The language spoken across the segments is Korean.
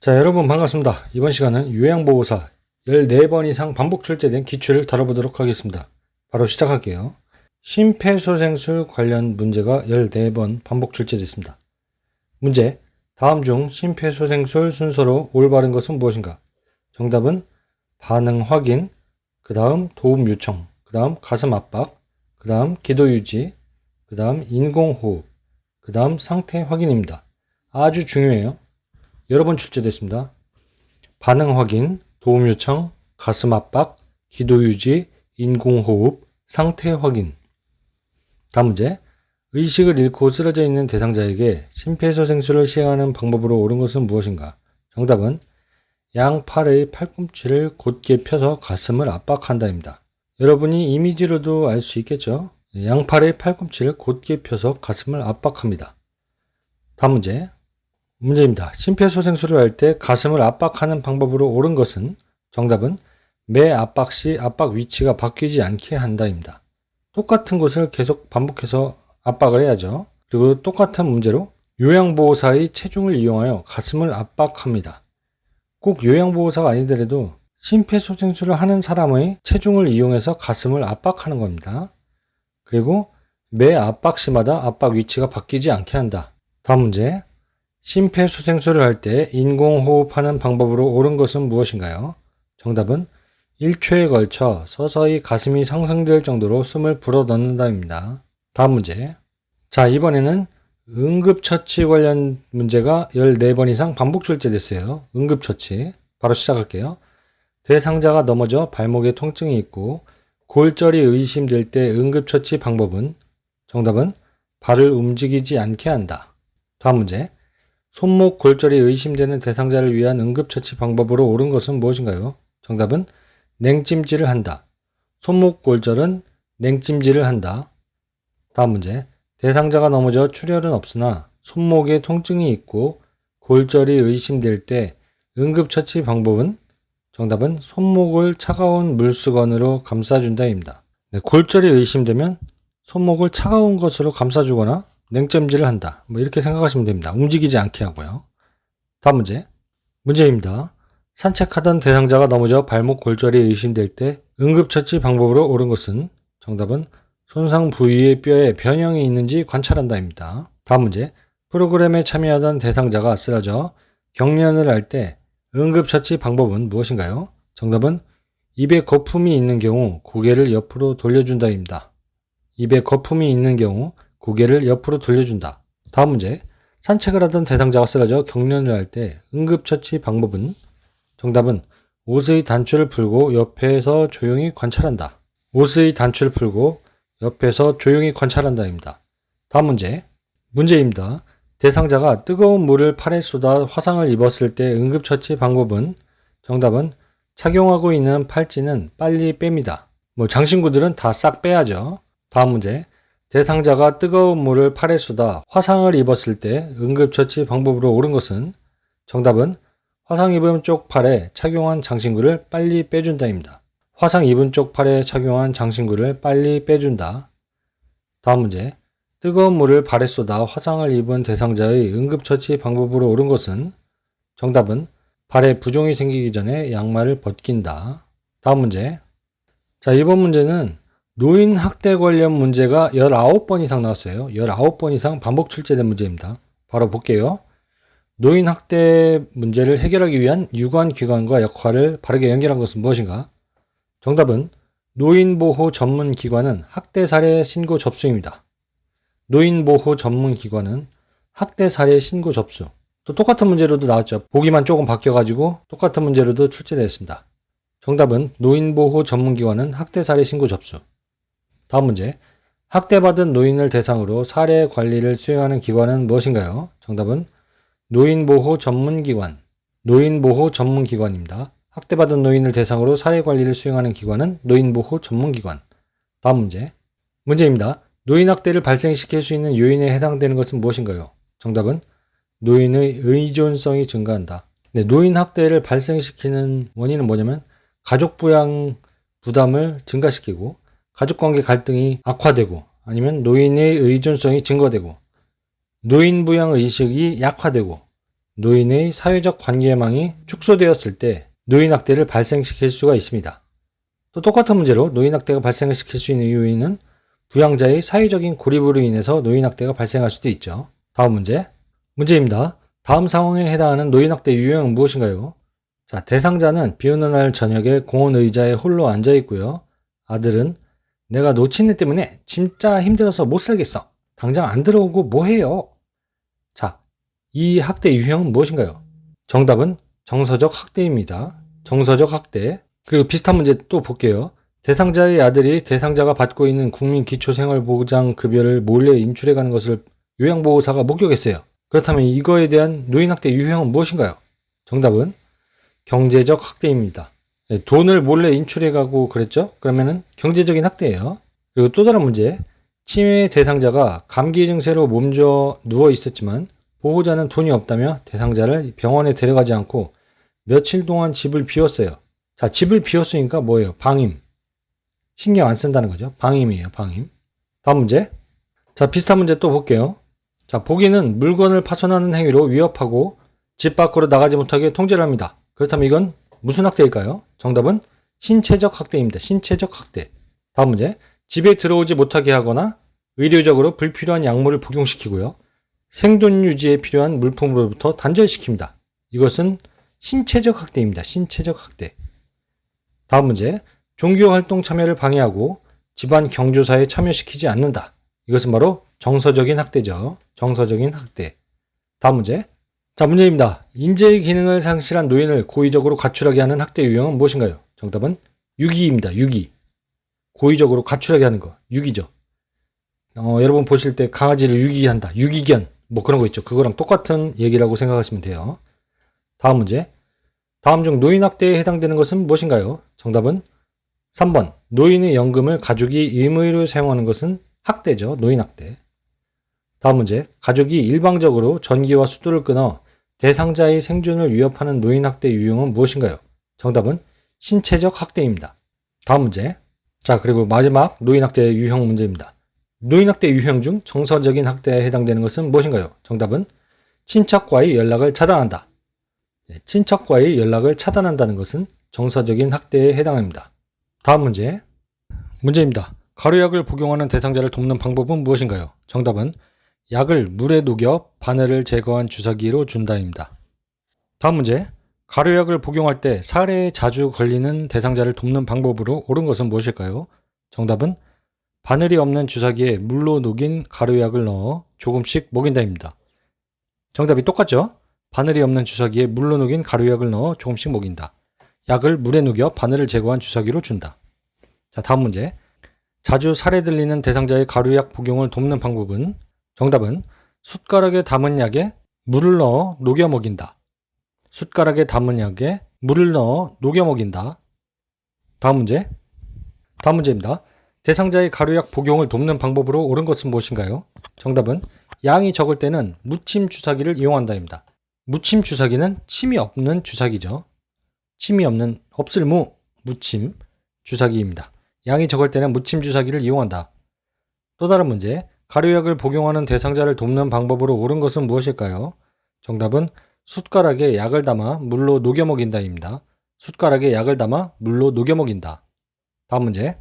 자, 여러분 반갑습니다. 이번 시간은 요양보호사 14번 이상 반복 출제된 기출을 다뤄보도록 하겠습니다. 바로 시작할게요. 심폐소생술 관련 문제가 14번 반복 출제됐습니다. 문제, 다음 중 심폐소생술 순서로 올바른 것은 무엇인가? 정답은 반응 확인, 그 다음 도움 요청, 그 다음 가슴 압박, 그 다음 기도 유지, 그 다음 인공호흡, 그 다음 상태 확인입니다. 아주 중요해요. 여러 번 출제됐습니다. 반응 확인, 도움 요청, 가슴 압박, 기도 유지, 인공호흡, 상태 확인. 다음 문제. 의식을 잃고 쓰러져 있는 대상자에게 심폐소생술을 시행하는 방법으로 옳은 것은 무엇인가? 정답은 양팔의 팔꿈치를 곧게 펴서 가슴을 압박한다입니다. 여러분이 이미지로도 알 수 있겠죠? 양팔의 팔꿈치를 곧게 펴서 가슴을 압박합니다. 다음 문제. 문제입니다. 심폐소생술을 할 때 가슴을 압박하는 방법으로 옳은 것은 정답은 매 압박 시 압박 위치가 바뀌지 않게 한다입니다. 똑같은 곳을 계속 반복해서 압박을 해야죠. 그리고 똑같은 문제로 요양보호사의 체중을 이용하여 가슴을 압박합니다. 꼭 요양보호사가 아니더라도 심폐소생술을 하는 사람의 체중을 이용해서 가슴을 압박하는 겁니다. 그리고 매 압박 시마다 압박 위치가 바뀌지 않게 한다. 다음 문제. 심폐소생술을 할 때 인공호흡하는 방법으로 옳은 것은 무엇인가요? 정답은 1초에 걸쳐 서서히 가슴이 상승될 정도로 숨을 불어넣는다입니다. 다음 문제. 자, 이번에는 응급처치 관련 문제가 14번 이상 반복 출제됐어요. 응급처치. 바로 시작할게요. 대상자가 넘어져 발목에 통증이 있고 골절이 의심될 때 응급처치 방법은 정답은 발을 움직이지 않게 한다. 다음 문제. 손목 골절이 의심되는 대상자를 위한 응급처치 방법으로 옳은 것은 무엇인가요? 정답은 냉찜질을 한다. 손목 골절은 냉찜질을 한다. 다음 문제. 대상자가 넘어져 출혈은 없으나 손목에 통증이 있고 골절이 의심될 때 응급처치 방법은 정답은 손목을 차가운 물수건으로 감싸준다입니다. 골절이 의심되면 손목을 차가운 것으로 감싸주거나 냉찜질을 한다. 이렇게 생각하시면 됩니다. 움직이지 않게 하고요. 다음 문제. 문제입니다. 산책하던 대상자가 넘어져 발목 골절이 의심될 때 응급처치 방법으로 옳은 것은 정답은 손상 부위의 뼈에 변형이 있는지 관찰한다입니다. 다음 문제. 프로그램에 참여하던 대상자가 쓰러져 경련을 할 때 응급처치 방법은 무엇인가요? 정답은 입에 거품이 있는 경우 고개를 옆으로 돌려준다입니다. 입에 거품이 있는 경우 고개를 옆으로 돌려준다. 다음 문제. 산책을 하던 대상자가 쓰러져 경련을 할 때 응급처치 방법은 정답은 옷의 단추를 풀고 옆에서 조용히 관찰한다. 옷의 단추를 풀고 옆에서 조용히 관찰한다입니다. 다음 문제. 문제입니다. 대상자가 뜨거운 물을 팔에 쏟아 화상을 입었을 때 응급처치 방법은 정답은 착용하고 있는 팔찌는 빨리 뺍니다. 장신구들은 다 싹 빼야죠. 다음 문제. 대상자가 뜨거운 물을 팔에 쏟아 화상을 입었을 때 응급처치 방법으로 옳은 것은 정답은 화상 입은 쪽 팔에 착용한 장신구를 빨리 빼준다입니다. 화상 입은 쪽 팔에 착용한 장신구를 빨리 빼준다. 다음 문제. 뜨거운 물을 발에 쏟아 화상을 입은 대상자의 응급처치 방법으로 옳은 것은 정답은 발에 부종이 생기기 전에 양말을 벗긴다. 다음 문제. 자, 이번 문제는 노인 학대 관련 문제가 19번 이상 나왔어요. 19번 이상 반복 출제된 문제입니다. 바로 볼게요. 노인 학대 문제를 해결하기 위한 유관기관과 역할을 바르게 연결한 것은 무엇인가? 정답은 노인보호 전문기관은 학대 사례 신고 접수입니다. 노인보호 전문기관은 학대 사례 신고 접수. 또 똑같은 문제로도 나왔죠. 보기만 조금 바뀌어가지고 똑같은 문제로도 출제되었습니다. 정답은 노인보호 전문기관은 학대 사례 신고 접수. 다음 문제. 학대받은 노인을 대상으로 사례 관리를 수행하는 기관은 무엇인가요? 정답은 노인보호 전문기관. 노인보호 전문기관입니다. 학대받은 노인을 대상으로 사례 관리를 수행하는 기관은 노인보호 전문기관. 다음 문제. 문제입니다. 노인 학대를 발생시킬 수 있는 요인에 해당되는 것은 무엇인가요? 정답은 노인의 의존성이 증가한다. 노인 학대를 발생시키는 원인은 뭐냐면 가족 부양 부담을 증가시키고 가족관계 갈등이 악화되고 아니면 노인의 의존성이 증가되고 노인 부양 의식이 약화되고 노인의 사회적 관계망이 축소되었을 때 노인학대를 발생시킬 수가 있습니다. 또 똑같은 문제로 노인학대가 발생시킬 수 있는 요인은 부양자의 사회적인 고립으로 인해서 노인학대가 발생할 수도 있죠. 다음 문제입니다. 다음 상황에 해당하는 노인학대 유형은 무엇인가요? 자, 대상자는 비 오는 날 저녁에 공원 의자에 홀로 앉아 있고요. 아들은 내가 놓친 애 때문에 진짜 힘들어서 못 살겠어. 당장 안 들어오고 뭐 해요? 자, 이 학대 유형은 무엇인가요? 정답은 정서적 학대입니다. 정서적 학대. 그리고 비슷한 문제 또 볼게요. 대상자의 아들이 대상자가 받고 있는 국민기초생활보장급여를 몰래 인출해가는 것을 요양보호사가 목격했어요. 그렇다면 이거에 대한 노인학대 유형은 무엇인가요? 정답은 경제적 학대입니다. 돈을 몰래 인출해가고 그랬죠? 그러면은 경제적인 학대예요. 그리고 또 다른 문제. 치매 대상자가 감기 증세로 몸져 누워 있었지만 보호자는 돈이 없다며 대상자를 병원에 데려가지 않고 며칠 동안 집을 비웠어요. 자, 집을 비웠으니까 뭐예요? 방임. 신경 안 쓴다는 거죠. 방임이에요. 방임. 다음 문제. 자, 비슷한 문제 또 볼게요. 자, 보기는 물건을 파손하는 행위로 위협하고 집 밖으로 나가지 못하게 통제를 합니다. 그렇다면 이건 무슨 학대일까요? 정답은 신체적 학대입니다. 신체적 학대. 다음 문제. 집에 들어오지 못하게 하거나 의료적으로 불필요한 약물을 복용시키고요. 생존 유지에 필요한 물품으로부터 단절시킵니다. 이것은 신체적 학대입니다. 신체적 학대. 다음 문제. 종교활동 참여를 방해하고 집안 경조사에 참여시키지 않는다. 이것은 바로 정서적인 학대죠. 정서적인 학대. 다음 문제. 자, 문제입니다. 인재의 기능을 상실한 노인을 고의적으로 가출하게 하는 학대 유형은 무엇인가요? 정답은 유기입니다. 유기. 고의적으로 가출하게 하는 거. 유기죠. 여러분 보실 때 강아지를 유기한다. 유기견. 뭐 그런 거 있죠. 그거랑 똑같은 얘기라고 생각하시면 돼요. 다음 문제. 다음 중 노인학대에 해당되는 것은 무엇인가요? 정답은 3번. 노인의 연금을 가족이 임의로 사용하는 것은 학대죠. 노인학대. 다음 문제. 가족이 일방적으로 전기와 수도를 끊어 대상자의 생존을 위협하는 노인학대 유형은 무엇인가요? 정답은 신체적 학대입니다. 다음 문제. 자, 그리고 마지막 노인학대 유형 문제입니다. 노인학대 유형 중 정서적인 학대에 해당되는 것은 무엇인가요? 정답은 친척과의 연락을 차단한다. 친척과의 연락을 차단한다는 것은 정서적인 학대에 해당합니다. 다음 문제입니다. 가루약을 복용하는 대상자를 돕는 방법은 무엇인가요? 정답은 약을 물에 녹여 바늘을 제거한 주사기로 준다입니다. 다음 문제. 가루약을 복용할 때 사례에 자주 걸리는 대상자를 돕는 방법으로 옳은 것은 무엇일까요? 정답은 바늘이 없는 주사기에 물로 녹인 가루약을 넣어 조금씩 먹인다입니다. 정답이 똑같죠? 바늘이 없는 주사기에 물로 녹인 가루약을 넣어 조금씩 먹인다. 약을 물에 녹여 바늘을 제거한 주사기로 준다. 자, 다음 문제. 자주 살에 들리는 대상자의 가루약 복용을 돕는 방법은 정답은 숟가락에 담은 약에 물을 넣어 녹여 먹인다. 숟가락에 담은 약에 물을 넣어 녹여 먹인다. 다음 문제입니다. 대상자의 가루약 복용을 돕는 방법으로 옳은 것은 무엇인가요? 정답은 양이 적을 때는 무침 주사기를 이용한다입니다. 무침 주사기는 침이 없는 주사기죠. 침이 없는 없을무 무침 주사기입니다. 양이 적을 때는 무침 주사기를 이용한다. 또 다른 문제. 가루약을 복용하는 대상자를 돕는 방법으로 옳은 것은 무엇일까요? 정답은 숟가락에 약을 담아 물로 녹여 먹인다입니다. 숟가락에 약을 담아 물로 녹여 먹인다. 다음 문제.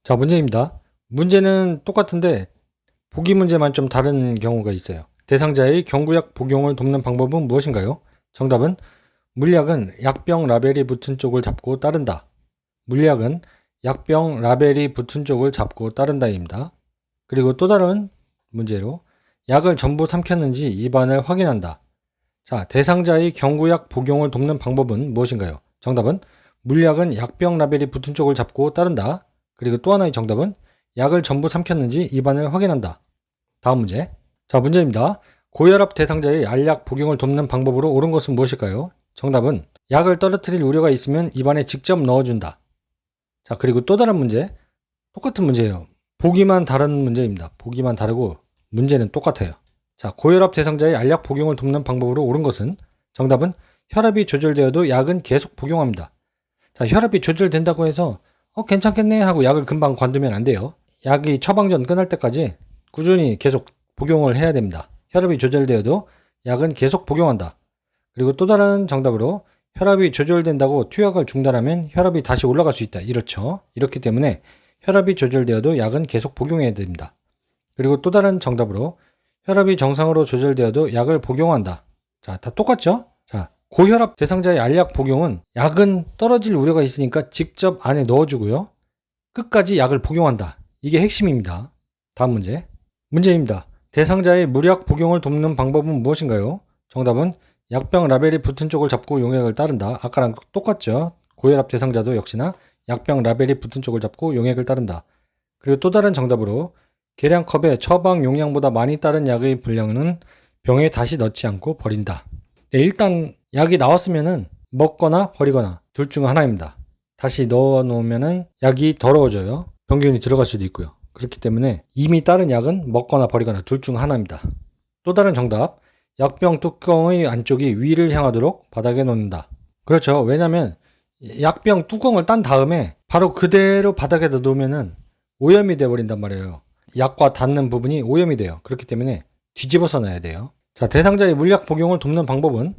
자, 문제입니다. 문제는 똑같은데 보기 문제만 좀 다른 경우가 있어요. 대상자의 경구약 복용을 돕는 방법은 무엇인가요? 정답은 물약은 약병 라벨이 붙은 쪽을 잡고 따른다. 물약은 약병 라벨이 붙은 쪽을 잡고 따른다입니다. 그리고 또 다른 문제로 약을 전부 삼켰는지 입안을 확인한다. 자, 대상자의 경구약 복용을 돕는 방법은 무엇인가요? 정답은 물약은 약병 라벨이 붙은 쪽을 잡고 따른다. 그리고 또 하나의 정답은 약을 전부 삼켰는지 입안을 확인한다. 다음 문제. 자, 문제입니다. 고혈압 대상자의 알약 복용을 돕는 방법으로 옳은 것은 무엇일까요? 정답은 약을 떨어뜨릴 우려가 있으면 입안에 직접 넣어준다. 자, 그리고 또 다른 문제. 똑같은 문제예요. 보기만 다른 문제입니다. 보기만 다르고 문제는 똑같아요. 자, 고혈압 대상자의 알약 복용을 돕는 방법으로 옳은 것은 정답은 혈압이 조절되어도 약은 계속 복용합니다. 자, 혈압이 조절된다고 해서 괜찮겠네 하고 약을 금방 관두면 안 돼요. 약이 처방전 끝날 때까지 꾸준히 계속 복용을 해야 됩니다. 혈압이 조절되어도 약은 계속 복용한다. 그리고 또 다른 정답으로 혈압이 조절된다고 투약을 중단하면 혈압이 다시 올라갈 수 있다. 이렇죠. 이렇기 때문에 혈압이 조절되어도 약은 계속 복용해야 됩니다. 그리고 또 다른 정답으로 혈압이 정상으로 조절되어도 약을 복용한다. 자, 다 똑같죠? 자, 고혈압 대상자의 알약 복용은 약은 떨어질 우려가 있으니까 직접 안에 넣어주고요. 끝까지 약을 복용한다. 이게 핵심입니다. 다음 문제. 문제입니다. 대상자의 무약 복용을 돕는 방법은 무엇인가요? 정답은 약병 라벨이 붙은 쪽을 잡고 용액을 따른다. 아까랑 똑같죠? 고혈압 대상자도 역시나 약병 라벨이 붙은 쪽을 잡고 용액을 따른다. 그리고 또 다른 정답으로 계량컵에 처방 용량보다 많이 따른 약의 분량은 병에 다시 넣지 않고 버린다. 네, 일단 약이 나왔으면은 먹거나 버리거나 둘 중 하나입니다. 다시 넣어 놓으면은 약이 더러워져요. 병균이 들어갈 수도 있고요. 그렇기 때문에 이미 따른 약은 먹거나 버리거나 둘 중 하나입니다. 또 다른 정답. 약병 뚜껑의 안쪽이 위를 향하도록 바닥에 놓는다. 그렇죠. 왜냐면 약병 뚜껑을 딴 다음에 바로 그대로 바닥에다 놓으면은 오염이 돼 버린단 말이에요. 약과 닿는 부분이 오염이 돼요. 그렇기 때문에 뒤집어서 놔야 돼요. 자, 대상자의 물약 복용을 돕는 방법은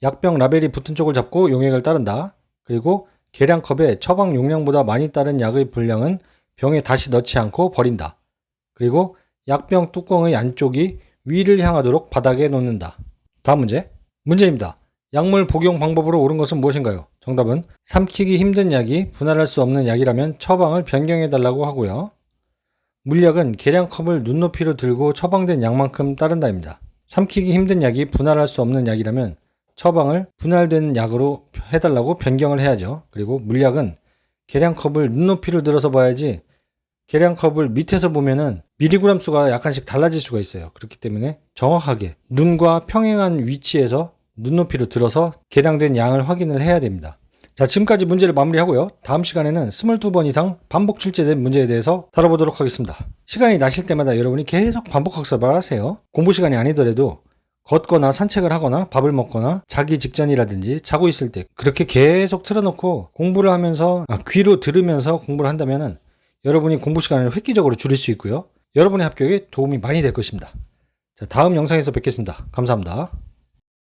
약병 라벨이 붙은 쪽을 잡고 용액을 따른다. 그리고 계량컵에 처방 용량보다 많이 따른 약의 분량은 병에 다시 넣지 않고 버린다. 그리고 약병 뚜껑의 안쪽이 위를 향하도록 바닥에 놓는다. 다음 문제. 문제입니다. 약물 복용 방법으로 옳은 것은 무엇인가요? 정답은 삼키기 힘든 약이 분할할 수 없는 약이라면 처방을 변경해달라고 하고요. 물약은 계량컵을 눈높이로 들고 처방된 약만큼 따른다입니다. 삼키기 힘든 약이 분할할 수 없는 약이라면 처방을 분할된 약으로 해달라고 변경을 해야죠. 그리고 물약은 계량컵을 눈높이로 들어서 봐야지 계량컵을 밑에서 보면은 미리그램 수가 약간씩 달라질 수가 있어요. 그렇기 때문에 정확하게 눈과 평행한 위치에서 눈높이로 들어서 계량된 양을 확인을 해야 됩니다. 자, 지금까지 문제를 마무리하고요. 다음 시간에는 22번 이상 반복 출제된 문제에 대해서 다뤄보도록 하겠습니다. 시간이 나실 때마다 여러분이 계속 반복 학습을 하세요. 공부 시간이 아니더라도 걷거나 산책을 하거나 밥을 먹거나 자기 직전이라든지 자고 있을 때 그렇게 계속 틀어놓고 공부를 하면서 귀로 들으면서 공부를 한다면은 여러분이 공부 시간을 획기적으로 줄일 수 있고요. 여러분의 합격에 도움이 많이 될 것입니다. 자, 다음 영상에서 뵙겠습니다. 감사합니다.